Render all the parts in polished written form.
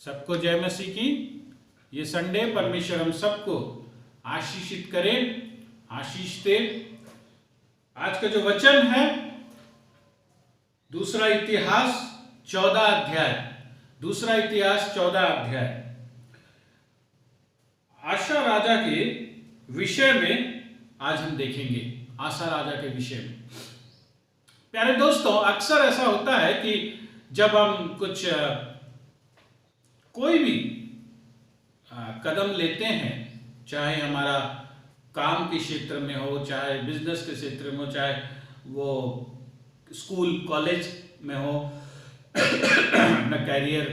सबको जय मसीह की। ये संडे परमेश्वर हम सबको आशीषित करे, आशीष दे। आज का जो वचन है दूसरा इतिहास 14 अध्याय, दूसरा इतिहास 14 अध्याय आशा राजा के विषय में आज हम देखेंगे। आशा राजा के विषय में प्यारे दोस्तों, अक्सर ऐसा होता है कि जब हम कुछ कोई भी कदम लेते हैं, चाहे हमारा काम के क्षेत्र में हो, चाहे बिजनेस के क्षेत्र में हो, चाहे वो स्कूल कॉलेज में हो, अपना कैरियर,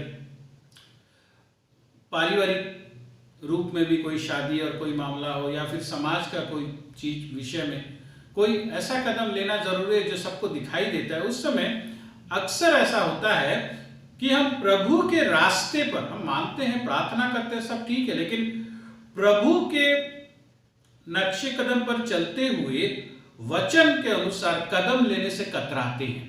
पारिवारिक रूप में भी कोई शादी और कोई मामला हो, या फिर समाज का कोई चीज विषय में कोई ऐसा कदम लेना जरूरी है जो सबको दिखाई देता है। उस समय अक्सर ऐसा होता है कि हम प्रभु के रास्ते पर, हम मानते हैं, प्रार्थना करते हैं, सब ठीक है, लेकिन प्रभु के नक्शे कदम पर चलते हुए वचन के अनुसार कदम लेने से कतराते हैं।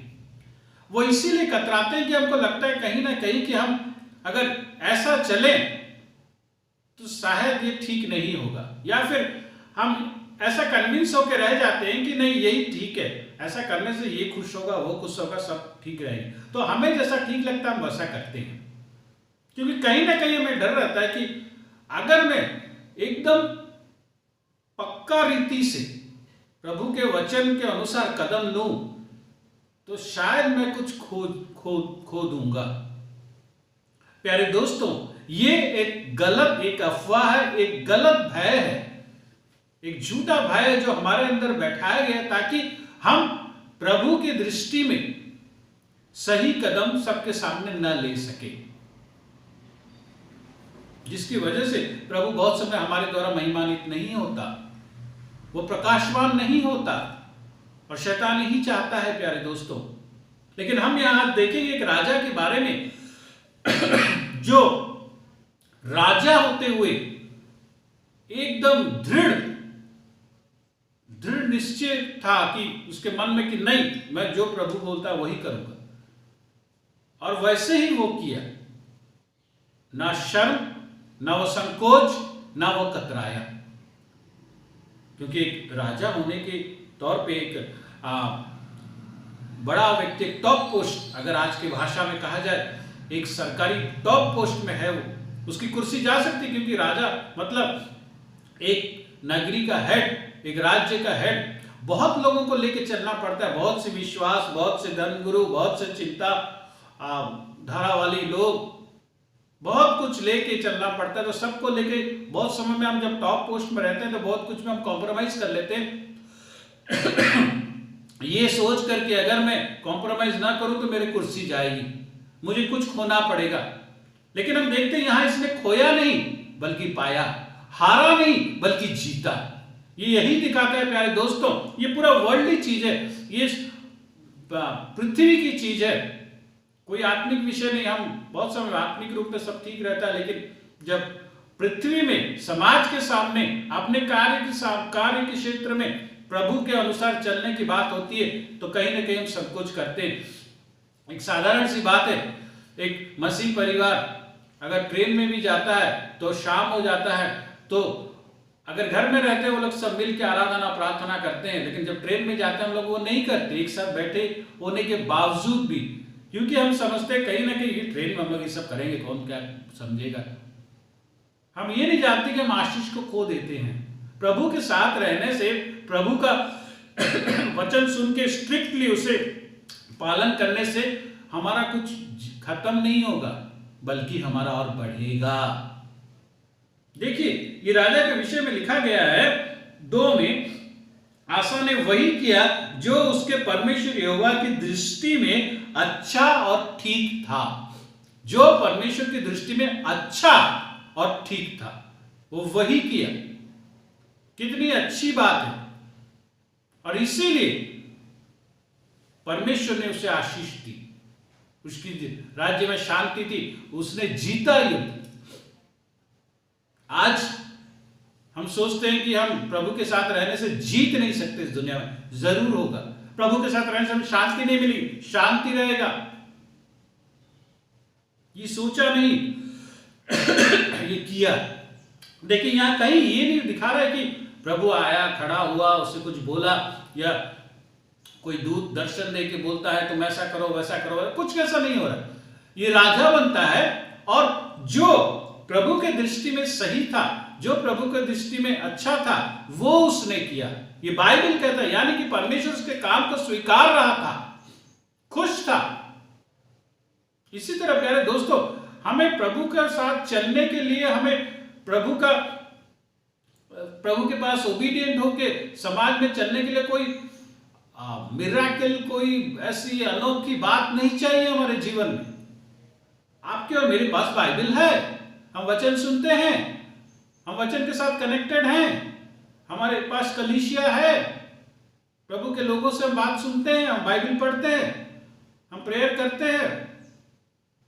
वो इसीलिए कतराते हैं कि हमको लगता है कहीं ना कहीं कि हम अगर ऐसा चलें तो शायद ये ठीक नहीं होगा, या फिर हम ऐसा कन्विंस होकर रह जाते हैं कि नहीं यही ठीक है, ऐसा करने से ये खुश होगा, वो खुश होगा, सब ठीक रहेगी, तो हमें जैसा ठीक लगता है हम वैसा करते हैं। क्योंकि कहीं ना कहीं हमें डर रहता है कि अगर मैं एकदम पक्का रीति से प्रभु के वचन के अनुसार कदम लूं तो शायद मैं कुछ खो दूंगा। प्यारे दोस्तों, ये एक गलत, एक अफवाह है, एक गलत भय है, एक झूठा भय है जो हमारे अंदर बैठाया गया ताकि हम प्रभु की दृष्टि में सही कदम सबके सामने न ले सके, जिसकी वजह से प्रभु बहुत समय हमारे द्वारा महिमान्वित नहीं होता, वो प्रकाशवान नहीं होता, और शैतान यही चाहता है प्यारे दोस्तों। लेकिन हम यहां देखेंगे एक राजा के बारे में जो राजा होते हुए एकदम दृढ़ निश्चय था कि उसके मन में कि नहीं, मैं जो प्रभु बोलता है वही करूंगा, और वैसे ही वो किया। ना शर्म, ना वो संकोच, ना वो कतराया, क्योंकि एक राजा होने के तौर पे एक बड़ा व्यक्ति, टॉप पोस्ट, अगर आज की भाषा में कहा जाए एक सरकारी टॉप पोस्ट में है, वो उसकी कुर्सी जा सकती, क्योंकि राजा मतलब एक नगरी का हेड, एक राज्य का हेड। बहुत लोगों को लेके चलना पड़ता है, बहुत से विश्वास, बहुत से धर्मगुरु, बहुत से चिंता धारा वाली लोग, बहुत कुछ लेके चलना पड़ता है। तो सबको लेके बहुत समय में हम जब टॉप पोस्ट में रहते हैं तो बहुत कुछ में हम कॉम्प्रोमाइज कर लेते हैं ये सोच करके अगर मैं कॉम्प्रोमाइज ना करूं तो मेरी कुर्सी जाएगी, मुझे कुछ खोना पड़ेगा। लेकिन हम देखते हैं यहां इसने खोया नहीं बल्कि पाया, हारा नहीं बल्कि जीता। ये यही दिखाता है प्यारे दोस्तों, ये पूरा वर्ल्डली चीज है, ये पृथ्वी की चीज है, कोई आत्मिक विषय नहीं। हम बहुत समय आत्मिक रूप में सब ठीक रहता है, लेकिन जब पृथ्वी में, समाज के सामने, अपने कार्य के क्षेत्र में प्रभु के अनुसार चलने की बात होती है तो कहीं ना कहीं हम सब कुछ करते हैं। एक साधारण सी बात है, एक मसीह परिवार अगर ट्रेन में भी जाता है तो शाम हो जाता है, तो अगर घर में रहते हैं वो लोग सब मिल के आराधना प्रार्थना करते हैं, लेकिन जब ट्रेन में जाते हैं हम लोग वो नहीं करते, एक साथ बैठे होने के बावजूद भी, क्योंकि हम समझते हैं कहीं ना कहीं ये ट्रेन में हम लोग ये सब करेंगे, कौन क्या समझेगा। हम ये नहीं जानते कि हम आशीष को खो देते हैं। प्रभु के साथ रहने से, प्रभु का वचन सुन के स्ट्रिक्टली उसे पालन करने से हमारा कुछ खत्म नहीं होगा, बल्कि हमारा और बढ़ेगा। देखिए ये राजा के विषय में लिखा गया है 2 में, आसा ने वही किया जो उसके परमेश्वर यहोवा की दृष्टि में अच्छा और ठीक था। जो परमेश्वर की दृष्टि में अच्छा और ठीक था वो वही किया। कितनी अच्छी बात है, और इसीलिए परमेश्वर ने उसे आशीष दी, उसकी राज्य में शांति थी, उसने जीता युद्ध। आज हम सोचते हैं कि हम प्रभु के साथ रहने से जीत नहीं सकते इस दुनिया में, जरूर होगा। प्रभु के साथ रहने से हमें शांति नहीं मिलेगी, शांति रहेगा, ये सोचा नहीं। ये किया। देखिए यहाँ कहीं ये नहीं दिखा रहा है कि प्रभु आया, खड़ा हुआ, उससे कुछ बोला, या कोई दूत दर्शन दे के बोलता है तुम ऐसा करो वैसा करो, कुछ ऐसा नहीं हो रहा। ये राजा बनता है और जो प्रभु के दृष्टि में सही था, जो प्रभु के दृष्टि में अच्छा था, वो उसने किया। ये बाइबल कहता है, यानी कि परमेश्वर उसके काम को स्वीकार रहा था, खुश था। इसी तरह प्यारे दोस्तों, हमें प्रभु के साथ चलने के लिए हमें प्रभु के पास ओबीडिएंट होके समाज में चलने के लिए कोई मिराकल, कोई ऐसी अनोखी बात नहीं चाहिए हमारे जीवन में। आपके और मेरे पास बाइबल है, हम वचन सुनते हैं, हम वचन के साथ कनेक्टेड हैं, हमारे पास कलीसिया है, प्रभु के लोगों से हम बात सुनते हैं, हम बाइबल पढ़ते हैं, हम प्रेयर करते हैं।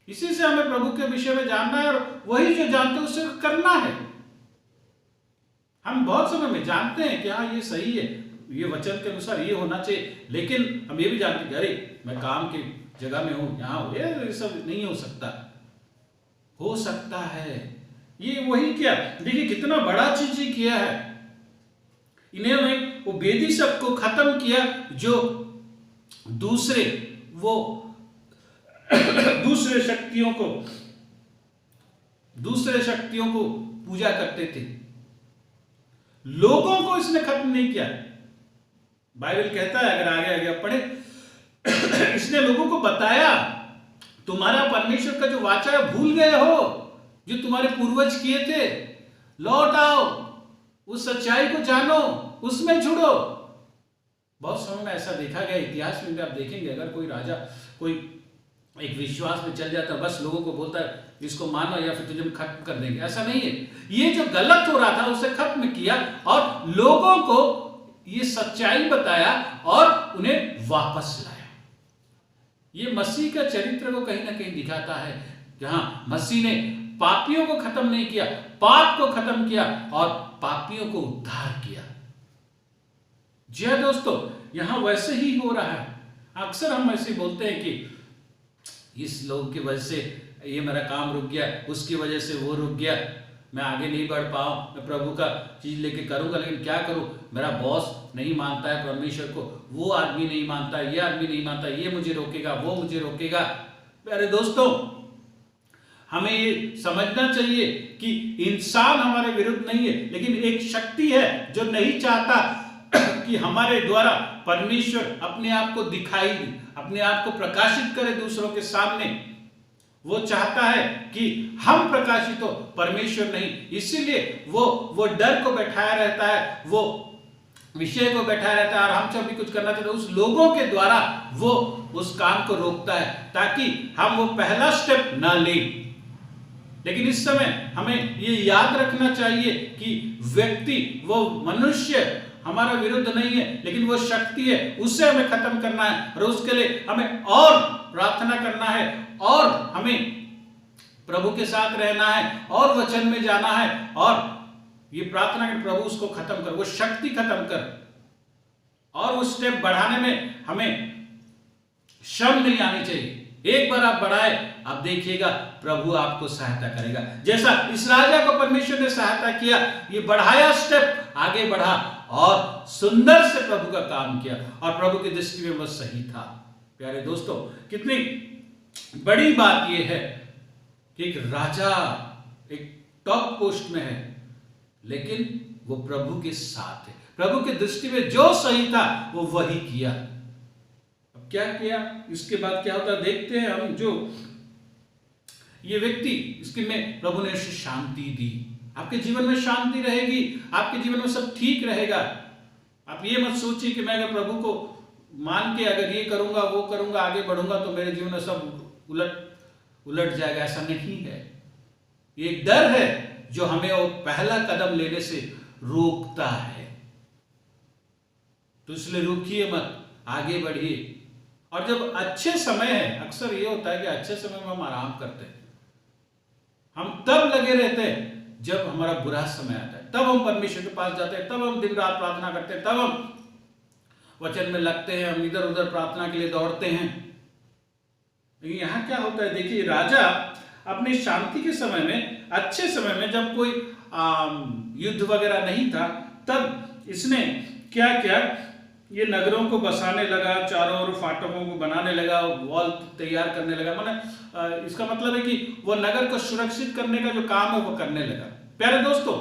इसी से हमें प्रभु के विषय में जानना है, और वही जो जानते हैं उसे करना है। हम बहुत समय में जानते हैं कि हाँ ये सही है, ये वचन के अनुसार ये होना चाहिए, लेकिन हम ये भी जानते हैं कि अरे मैं काम की जगह में हूं, यहाँ हूं, ये सब नहीं हो सकता। हो सकता है। ये वही क्या, देखिए कितना बड़ा चीज किया है। इन्होंने वो वेदी सब को खत्म किया जो दूसरे शक्तियों को पूजा करते थे। लोगों को इसने खत्म नहीं किया। बाइबल कहता है, अगर आगे पढ़े, इसने लोगों को बताया तुम्हारा परमेश्वर का जो वाचा है भूल गए हो, जो तुम्हारे पूर्वज किए थे, लौट आओ, उस सच्चाई को जानो, उसमें जुड़ो। बहुत समय में ऐसा देखा गया, इतिहास में भी आप देखेंगे, अगर कोई राजा कोई एक विश्वास में चल जाता है, बस लोगों को बोलता है इसको मानो या फिर तुझे हम खत्म कर देंगे, ऐसा नहीं है। ये जो गलत हो रहा था उसे खत्म किया और लोगों को ये सच्चाई बताया और उन्हें वापस लाया। ये मसीह का चरित्र को कहीं ना कहीं दिखाता है, जहां मसीह ने पापियों को खत्म नहीं किया, पाप को खत्म किया और पापियों को उद्धार किया। जी हाँ दोस्तों, यहां वैसे ही हो रहा है। अक्सर हम ऐसे बोलते हैं कि इस लोग की वजह से ये मेरा काम रुक गया, उसकी वजह से वो रुक गया, मैं आगे नहीं बढ़ पाऊं, मैं प्रभु का चीज लेके करूंगा, लेकिन क्या करूं, मेरा बॉस नहीं मानता है परमेश्वर को, वो आदमी नहीं मानता है, ये आदमी नहीं मानता, ये मुझे रोकेगा, वो मुझे रोकेगा। प्यारे दोस्तों, हमें ये समझना चाहिए कि इंसान हमारे विरुद्ध नहीं है, लेकिन एक शक्ति है जो नहीं चाहता कि हमारे द्वारा परमेश्वर अपने आप को दिखाई दे, अपने आप को प्रकाशित करे दूसरों के सामने। वो चाहता है कि हम प्रकाशित हो, परमेश्वर नहीं। इसीलिए वो डर को बैठाया रहता है, वो विषय को बैठाया रहता है, और हम जब भी कुछ करना चाहते हैं उस लोगों के द्वारा वो उस काम को रोकता है, ताकि हम वो पहला स्टेप ना लें। लेकिन इस समय हमें ये याद रखना चाहिए कि व्यक्ति, वो मनुष्य हमारा विरुद्ध नहीं है, लेकिन वो शक्ति है, उससे हमें खत्म करना है। और उसके लिए हमें और प्रार्थना करना है, और हमें प्रभु के साथ रहना है, और वचन में जाना है, और ये प्रार्थना कर प्रभु उसको खत्म कर, वो शक्ति खत्म कर। और उस स्टेप बढ़ाने में हमें शर्म नहीं आनी चाहिए। एक बार आप बढ़ाए, आप देखिएगा प्रभु आपको सहायता करेगा, जैसा इस राजा को परमेश्वर ने सहायता किया। ये बढ़ाया स्टेप, आगे बढ़ा और सुंदर से प्रभु का काम किया, और प्रभु की दृष्टि में वह सही था। प्यारे दोस्तों, कितनी बड़ी बात यह है कि एक राजा एक टॉप पोस्ट में है, लेकिन वो प्रभु के साथ है। प्रभु की दृष्टि में जो सही था वो वही किया। अब क्या किया, इसके बाद क्या होता देखते हैं हम। जो ये व्यक्ति, इसके में प्रभु ने उसे शांति दी। आपके जीवन में शांति रहेगी, आपके जीवन में सब ठीक रहेगा। आप ये मत सोचिए कि मैं अगर प्रभु को मान के अगर ये करूंगा, वो करूंगा, आगे बढ़ूंगा तो मेरे जीवन में सब उलट जाएगा। ऐसा नहीं है। ये एक डर है जो हमें वो पहला कदम लेने से रोकता है। तो इसलिए रुकिए मत, आगे बढ़िए। और जब अच्छे समय है, अक्सर ये होता है कि अच्छे समय में हम आराम करते हैं, हम तब लगे रहते हैं जब हमारा बुरा समय आता है, तब हम परमेश्वर के पास जाते हैं, तब हम दिन रात प्रार्थना करते हैं, तब हम वचन में लगते हैं, हम इधर उधर प्रार्थना के लिए दौड़ते हैं। लेकिन यहां क्या होता है देखिए, राजा अपनी शांति के समय में, अच्छे समय में, जब कोई युद्ध वगैरह नहीं था, तब इसने क्या किया, ये नगरों को बसाने लगा, चारों ओर फाटकों को बनाने लगा, वॉल तैयार करने लगा। माने इसका मतलब है कि वो नगर को सुरक्षित करने का जो काम है वो करने लगा। प्यारे दोस्तों,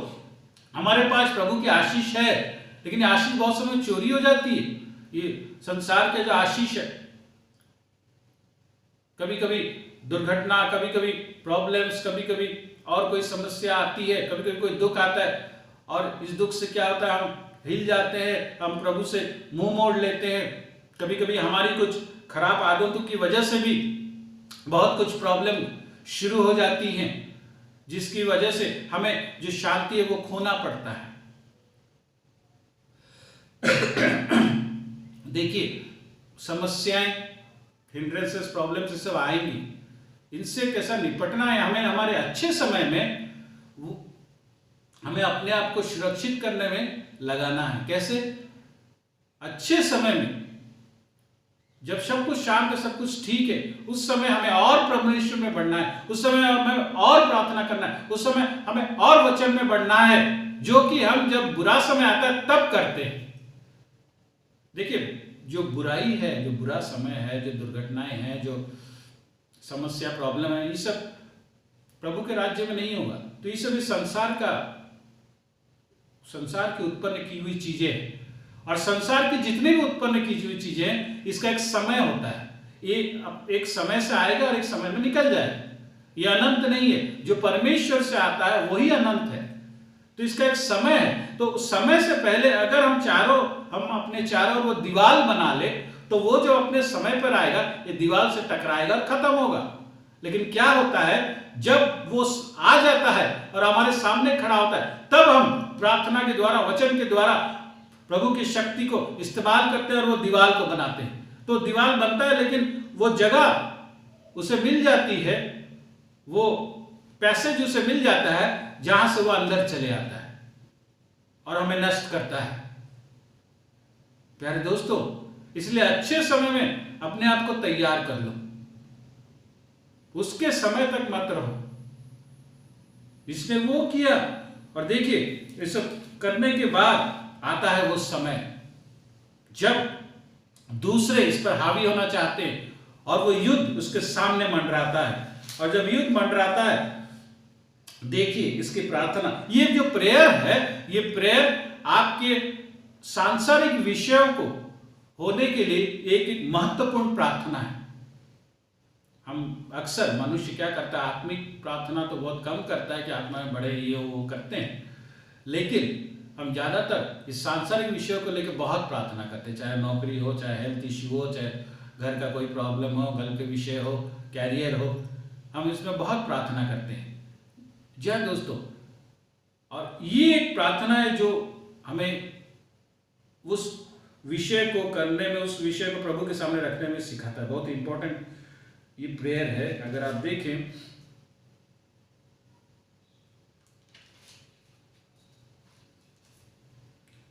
हमारे पास प्रभु की आशीष है, लेकिन आशीष बहुत समय चोरी हो जाती है। ये संसार के जो आशीष है, कभी कभी दुर्घटना, कभी कभी प्रॉब्लम्स, कभी कभी और कोई समस्या आती है, कभी कभी कोई दुख आता है, और इस दुख से क्या होता है, हम हिल जाते हैं, हम प्रभु से मुंह मोड़ लेते हैं। कभी कभी हमारी कुछ खराब आदतों की वजह से भी बहुत कुछ प्रॉब्लम शुरू हो जाती हैं, जिसकी वजह से हमें जो शांति है वो खोना पड़ता है। देखिए, समस्याएं, हिंड्रेंसेस, प्रॉब्लम्स, ये सब आएंगी। इनसे कैसा निपटना है, हमें हमारे अच्छे समय में हमें अपने आप को सुरक्षित करने में लगाना है। कैसे? अच्छे समय में, जब सब कुछ शांत है, सब कुछ ठीक है, उस समय हमें और परमेश्वर में बढ़ना है, उस समय हमें और प्रार्थना करना है, उस समय हमें और वचन में बढ़ना है, जो कि हम जब बुरा समय आता है तब करते हैं। देखिए, जो बुराई है, जो बुरा समय है, जो दुर्घटनाएं हैं, जो समस्या, प्रॉब्लम है, ये सब प्रभु के राज्य में नहीं होगा। तो ये सब संसार की उत्पन्न की हुई चीजें हैं, और संसार की जितनी भी उत्पन्न की हुई चीजें हैं, इसका एक समय होता है। ये एक समय से आएगा और एक समय में निकल जाएगा। ये अनंत नहीं है। जो परमेश्वर से आता है वही अनंत है। तो इसका एक समय है। तो समय से पहले अगर हम अपने चारों वो दीवार बना ले, तो वो जो अपने समय पर आएगा, ये दीवार से टकराएगा और खत्म होगा। लेकिन क्या होता है, जब वो आ जाता है और हमारे सामने खड़ा होता है, तब हम प्रार्थना के द्वारा, वचन के द्वारा प्रभु की शक्ति को इस्तेमाल करते हैं और वो दीवार को बनाते हैं। तो दीवार बनता है, लेकिन वो जगह उसे मिल जाती है, वो पैसेज उसे मिल जाता है जहां से वो अंदर चले आता है और हमें नष्ट करता है। प्यारे दोस्तों, इसलिए अच्छे समय में अपने आप को तैयार कर लो, उसके समय तक मत रहो। इसने वो किया, और देखिए, ये सब करने के बाद आता है वो समय जब दूसरे इस पर हावी होना चाहते हैं और वो युद्ध उसके सामने मंडराता है। और जब युद्ध मंडराता है, देखिए इसकी प्रार्थना, ये जो प्रेयर है, ये प्रेयर आपके सांसारिक विषयों को होने के लिए एक महत्वपूर्ण प्रार्थना है। हम अक्सर, मनुष्य क्या करता है, आत्मिक प्रार्थना तो बहुत कम करता है कि आत्मा में बड़े ये वो करते हैं, लेकिन हम ज्यादातर इस सांसारिक विषयों को लेकर बहुत प्रार्थना करते हैं। चाहे नौकरी हो, चाहे हेल्थ इश्यू हो, चाहे घर का कोई प्रॉब्लम हो, घर के विषय हो, कैरियर हो, हम इसमें बहुत प्रार्थना करते हैं। जी हाँ दोस्तों, और ये एक प्रार्थना है जो हमें उस विषय को करने में, उस विषय को प्रभु के सामने रखने में सिखाता है। बहुत इंपॉर्टेंट ये प्रेयर है। अगर आप देखें,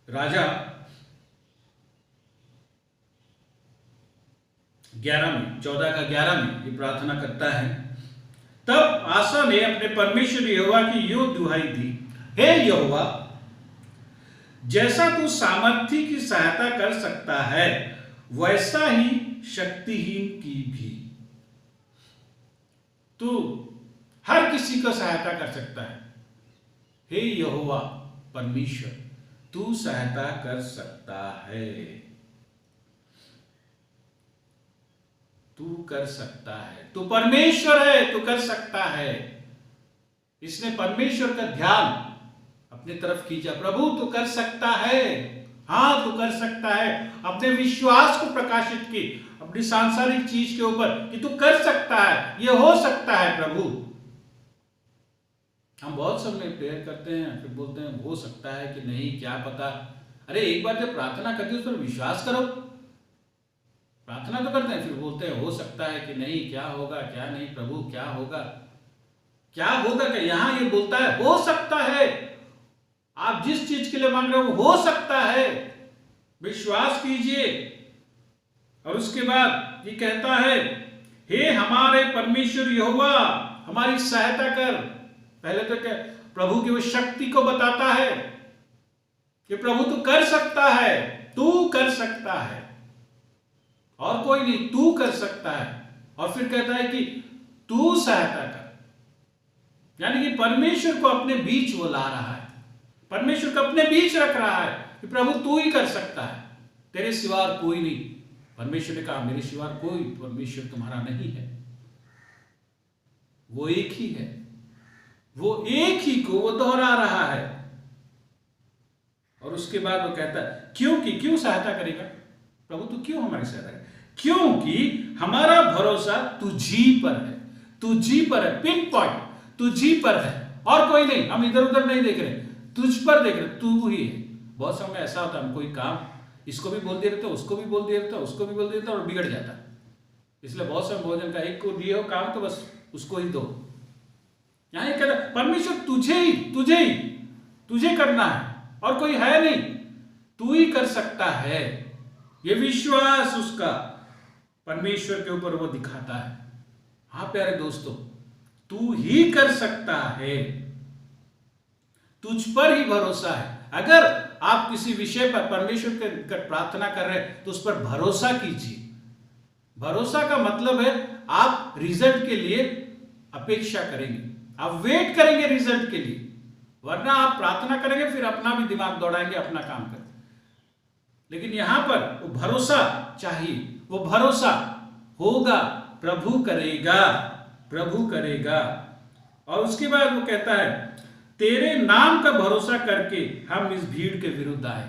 राजा 14 में ये प्रार्थना करता है। तब आसा ने अपने परमेश्वर यहोवा की यो दुहाई दी, हे यहोवा, जैसा तू सामर्थी की सहायता कर सकता है, वैसा ही शक्तिहीन की भी। तू हर किसी को सहायता कर सकता है। हे यहोवा परमेश्वर, तू सहायता कर सकता है, तू कर सकता है, तू परमेश्वर है, तू कर सकता है। इसने परमेश्वर का ध्यान अपनी तरफ खींचा। प्रभु तू कर सकता है, हाँ तू कर सकता है। अपने विश्वास को प्रकाशित की अपनी सांसारिक चीज के ऊपर कि तू कर सकता है, ये हो सकता है। प्रभु, हम बहुत समय प्रेयर करते हैं, फिर बोलते हैं हो सकता है कि नहीं, क्या पता। अरे एक बार जब प्रार्थना करते हो उस पर विश्वास करो। प्रार्थना तो करते हैं, फिर बोलते हैं हो सकता है कि नहीं, क्या होगा क्या नहीं, प्रभु क्या होगा क्या होगा। क्या यहां ये बोलता है हो सकता है, आप जिस चीज के लिए मांग रहे हो वो हो सकता है, विश्वास कीजिए। और उसके बाद ये कहता है, हे हमारे परमेश्वर यहोवा, हमारी सहायता कर। पहले तो क्या प्रभु की वो शक्ति को बताता है कि प्रभु तू कर सकता है, तू कर सकता है, और कोई नहीं, तू कर सकता है। और फिर कहता है कि तू सहायता कर, यानी कि परमेश्वर को अपने बीच वो ला रहा है, परमेश्वर को अपने बीच रख रहा है कि प्रभु तू ही कर सकता है, तेरे सिवा कोई नहीं। परमेश्वर ने कहा मेरे सिवा कोई परमेश्वर तुम्हारा नहीं है, वो एक ही है, वो एक ही को वो दोहरा रहा है। और उसके बाद वो कहता है क्यों सहायता करेगा प्रभु, तू क्यों हमारी सहायता करेगा? क्योंकि हमारा भरोसा तुझी पर है, तुझी पर है, पिन पॉइंट तुझी पर है, और कोई नहीं। हम इधर उधर नहीं देख रहे, तुझ पर देख रहे, तू ही है। बहुत समय ऐसा होता है हम कोई काम इसको भी बोल दे रहते, उसको भी बोल दे रहते, उसको भी बोल दे रहते और बिगड़ जाता है। इसलिए बहुत समय भोजन का एक को दिए हो काम तो बस उसको ही दो। यहां कहता परमेश्वर तुझे करना है और कोई है नहीं, तू ही कर सकता है। ये विश्वास उसका परमेश्वर के ऊपर वो दिखाता है। हाँ प्यारे दोस्तों, तू ही कर सकता है, तुझ पर ही भरोसा है। अगर आप किसी विषय पर परमेश्वर के प्रार्थना कर रहे हैं तो उस पर भरोसा कीजिए। भरोसा का मतलब है आप रिजल्ट के लिए अपेक्षा करेंगे, आप वेट करेंगे रिजल्ट के लिए, वरना आप प्रार्थना करेंगे फिर अपना भी दिमाग दौड़ाएंगे, अपना काम करेंगे। लेकिन यहां पर वो भरोसा चाहिए, वो भरोसा होगा, प्रभु करेगा, प्रभु करेगा। और उसके बाद वो कहता है तेरे नाम का भरोसा करके हम इस भीड़ के विरुद्ध आए।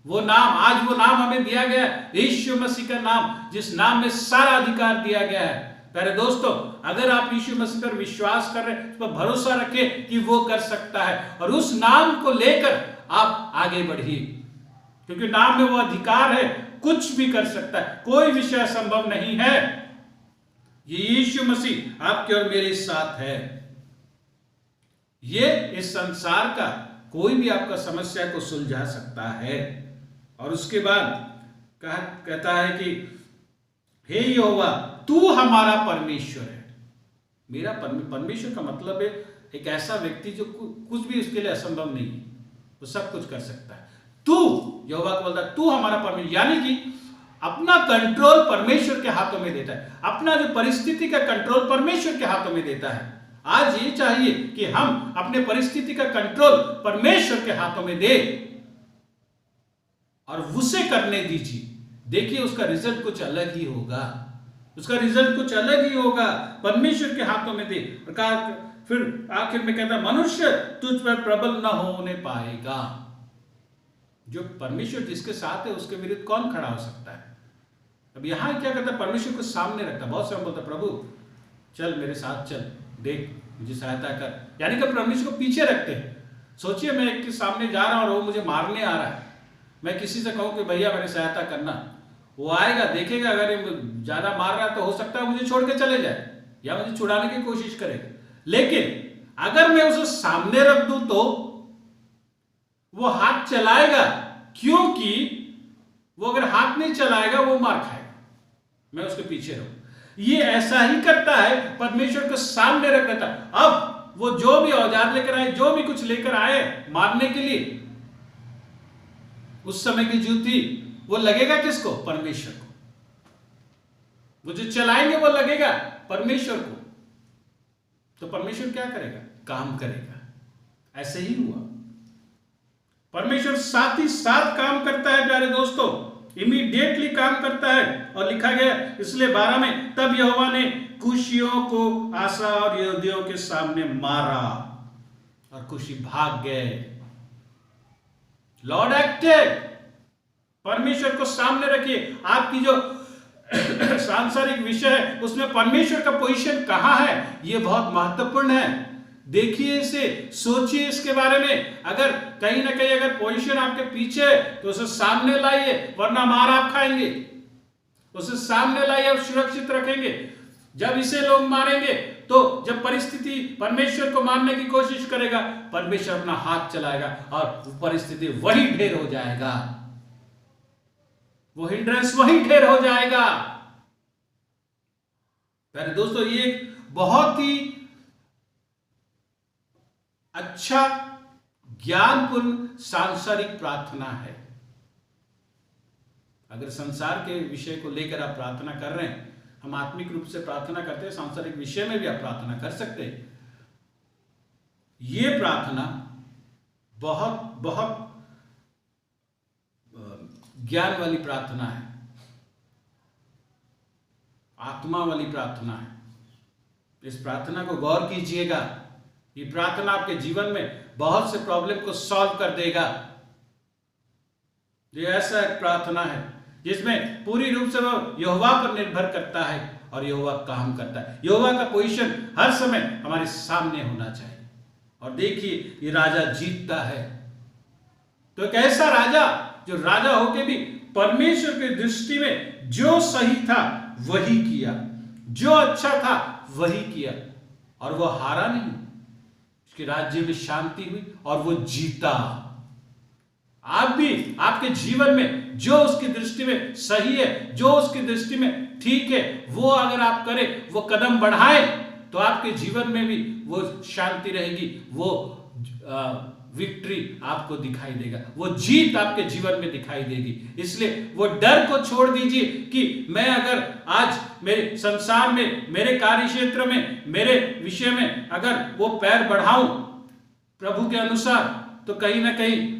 वो नाम, आज वो नाम हमें दिया गया है, यीशु मसीह का नाम, जिस नाम में सारा अधिकार दिया गया है। प्यारे दोस्तों, अगर आप यीशु मसीह पर विश्वास कर रहे हैं, उस पर भरोसा रखें कि वो कर सकता है, और उस नाम को लेकर आप आगे बढ़िए, क्योंकि नाम में वो अधिकार है, कुछ भी कर सकता है, कोई विषय असंभव नहीं है। ये यीशु मसीह आपके और मेरे साथ है। ये इस संसार का कोई भी आपका समस्या को सुलझा सकता है। और उसके बाद कहता है कि हे यहोवा तू हमारा परमेश्वर है। मेरा परमेश्वर का मतलब है एक ऐसा व्यक्ति जो कुछ भी उसके लिए असंभव नहीं है, वो सब कुछ कर सकता है। तू, यहोवा को बोलता है तू हमारा परमेश्वर, यानी कि अपना कंट्रोल परमेश्वर के हाथों में देता है, अपना जो परिस्थिति का कंट्रोल परमेश्वर के हाथों में देता है। आज ये चाहिए कि हम अपने परिस्थिति का कंट्रोल परमेश्वर के हाथों में दे और उसे करने दीजिए। देखिए उसका रिजल्ट कुछ अलग ही होगा, उसका रिजल्ट कुछ अलग ही होगा, परमेश्वर के हाथों में दे। फिर आखिर में कहता मनुष्य तुझ पर प्रबल न होने पाएगा। जो परमेश्वर जिसके साथ है उसके विरुद्ध कौन खड़ा हो सकता है? अब यहां क्या करता है, परमेश्वर को सामने रखता। बहुत समय बोलता प्रभु चल मेरे साथ चल, देख मुझे सहायता कर, यानी कि परमेश्वर को पीछे रखते हैं। सोचिए मैं एक के सामने जा रहा हूं और वो मुझे मारने आ रहा है, मैं किसी से कहूं कि भैया मेरी सहायता करना, वो आएगा देखेगा, अगर ये ज्यादा मार रहा है तो हो सकता है मुझे छोड़ के चले जाए या मुझे छुड़ाने की कोशिश करेगा। लेकिन अगर मैं उसे सामने रख दूं तो वो हाथ चलाएगा, क्योंकि वो अगर हाथ नहीं चलाएगा वो मार खाएगा, मैं उसके पीछे रहूं। ये ऐसा ही करता है, परमेश्वर को सामने रख देता। अब वो जो भी औजार लेकर आए, जो भी कुछ लेकर आए मारने के लिए, उस समय की जूती वो लगेगा किसको? परमेश्वर को। वो जो चलाएंगे वो लगेगा परमेश्वर को। तो परमेश्वर क्या करेगा? काम करेगा। ऐसे ही हुआ, परमेश्वर साथ ही साथ काम करता है प्यारे दोस्तों, इमीडिएटली काम करता है। और लिखा गया इसलिए 12 में तब यहोवा ने कुशियों को आसा और यहूदियों के सामने मारा और कुशी भाग गए। Lord acted. परमेश्वर को सामने रखिए। आपकी जो सांसारिक विषय है उसमें परमेश्वर का पोजीशन कहां है, यह बहुत महत्वपूर्ण है। देखिए इसे, सोचिए इसके बारे में। अगर कहीं ना कहीं अगर पोजीशन आपके पीछे है तो उसे सामने लाइए, वरना मार आप खाएंगे। उसे सामने लाइए और सुरक्षित रखेंगे। जब इसे लोग मारेंगे तो जब परिस्थिति परमेश्वर को मारने की कोशिश करेगा, परमेश्वर अपना हाथ चलाएगा और परिस्थिति वही ढेर हो जाएगा, वो हिंड्रेंस वही ढेर हो जाएगा। प्यारे दोस्तों, ये एक बहुत ही अच्छा ज्ञानपूर्ण सांसारिक प्रार्थना है। अगर संसार के विषय को लेकर आप प्रार्थना कर रहे हैं, हम आत्मिक रूप से प्रार्थना करते हैं, सांसारिक विषय में भी आप प्रार्थना कर सकते हैं। ये प्रार्थना बहुत बहुत ज्ञान वाली प्रार्थना है, आत्मा वाली प्रार्थना है। इस प्रार्थना को गौर कीजिएगा। ये प्रार्थना आपके जीवन में बहुत से प्रॉब्लम को सॉल्व कर देगा। ये ऐसा एक प्रार्थना है जिसमें पूरी रूप से वो यहोवा पर निर्भर करता है और यहोवा काम करता है। यहोवा का पोजीशन हर समय हमारे सामने होना चाहिए। और देखिए ये राजा जीतता है। तो एक ऐसा राजा जो राजा होके भी परमेश्वर की दृष्टि में जो सही था वही किया, जो अच्छा था वही किया, और वो हारा नहीं। उसके राज्य में शांति हुई और वो जीता। आप भी आपके जीवन में जो उसकी दृष्टि में सही है, जो उसकी दृष्टि में ठीक है, वो अगर आप करें, वो कदम बढ़ाए, तो आपके जीवन में भी वो शांति रहेगी, वो विक्ट्री आपको दिखाई देगा, वो जीत आपके जीवन में दिखाई देगी। इसलिए वो डर को छोड़ दीजिए कि मैं अगर आज मेरे संसार में, मेरे कार्य क्षेत्र में, मेरे विषय में अगर वो पैर बढ़ाऊं प्रभु के अनुसार, तो कहीं ना कहीं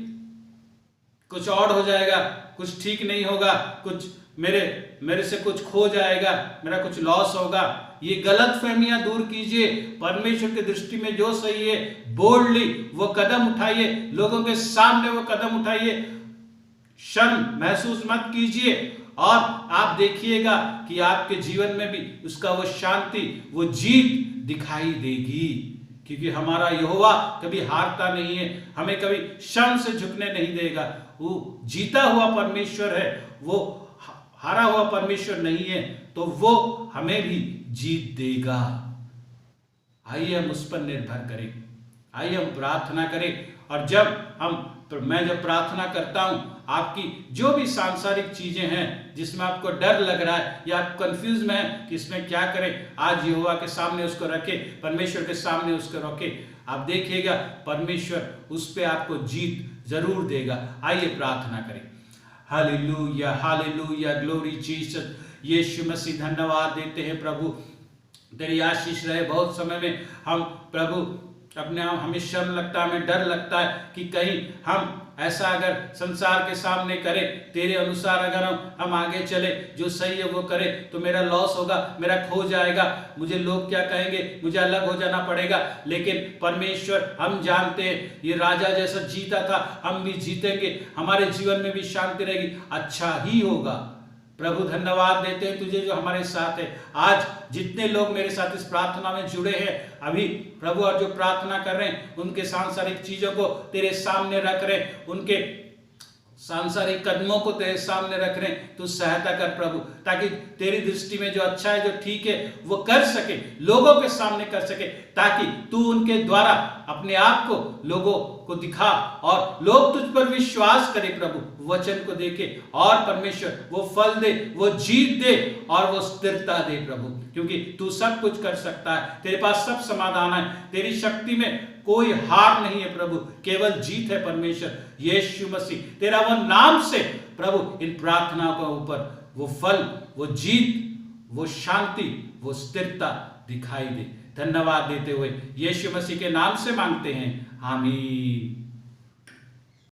कुछ और हो जाएगा, कुछ ठीक नहीं होगा, कुछ मेरे से कुछ खो जाएगा, मेरा कुछ लॉस होगा। ये गलत फहमियां दूर कीजिए। परमेश्वर की दृष्टि में जो सही है, बोल्डली वो कदम उठाइए, लोगों के सामने वो कदम उठाइए, शर्म महसूस मत कीजिए, और आप देखिएगा कि आपके जीवन में भी उसका वो शांति, वो जीत दिखाई देगी। क्योंकि हमारा यहोवा कभी हारता नहीं है, हमें कभी शर्म से झुकने नहीं देगा। वो जीता हुआ परमेश्वर है, वो हारा हुआ परमेश्वर नहीं है, तो वो हमें भी जीत देगा। आइए हम उस पर निर्भर करें, आइए हम प्रार्थना करें। और मैं जब प्रार्थना करता हूं, आपकी जो भी सांसारिक चीजें हैं जिसमें आपको डर लग रहा है या आप कंफ्यूज में हैं कि इसमें क्या करें, आज यहोवा के सामने उसको रखें, परमेश्वर के सामने उसको रखें। आप देखिएगा परमेश्वर उस पे आपको जीत जरूर देगा। आइए प्रार्थना करें। Hallelujah, hallelujah, glory Jesus. यीशु मसीह धन्यवाद देते हैं प्रभु, तेरी आशीष रहे। बहुत समय में हम प्रभु अपने आप, हमें शर्म लगता है, हमें डर लगता है कि कहीं हम ऐसा अगर संसार के सामने करें, तेरे अनुसार अगर हम आगे चले, जो सही है वो करें, तो मेरा लॉस होगा, मेरा खो जाएगा, मुझे लोग क्या कहेंगे, मुझे अलग हो जाना पड़ेगा। लेकिन परमेश्वर, हम जानते हैं ये राजा जैसा जीता था, हम भी जीतेंगे, हमारे जीवन में भी शांति रहेगी, अच्छा ही होगा। प्रभु धन्यवाद देते हैं तुझे जो हमारे साथ है। आज जितने लोग मेरे साथ इस प्रार्थना में जुड़े हैं अभी प्रभु, और जो प्रार्थना कर रहे हैं, उनके सांसारिक चीजों को तेरे सामने रख रहे हैं, उनके सांसारिक कदमों को तेरे सामने रख रहे हैं। तू सहायता कर प्रभु, ताकि तेरी दृष्टि में जो अच्छा है, जो ठीक है, वो कर सके, लोगों के सामने कर सके, ताकि तू उनके द्वारा अपने आप को लोगों को दिखा और लोग तुझ पर विश्वास करें प्रभु, वचन को देखे, और परमेश्वर वो फल दे, वो जीत दे और वो स्थिरता दे प्रभु, क्योंकि तू सब कुछ कर सकता है, तेरे पास सब समाधान है, तेरी शक्ति में कोई हार नहीं है प्रभु, केवल जीत है परमेश्वर। यीशु मसीह तेरा वो नाम से प्रभु इन प्रार्थनाओं के ऊपर वो फल, वो जीत, वो शांति, वो स्थिरता दिखाई दे। धन्यवाद देते हुए यीशु मसीह के नाम से मांगते हैं, आमीन।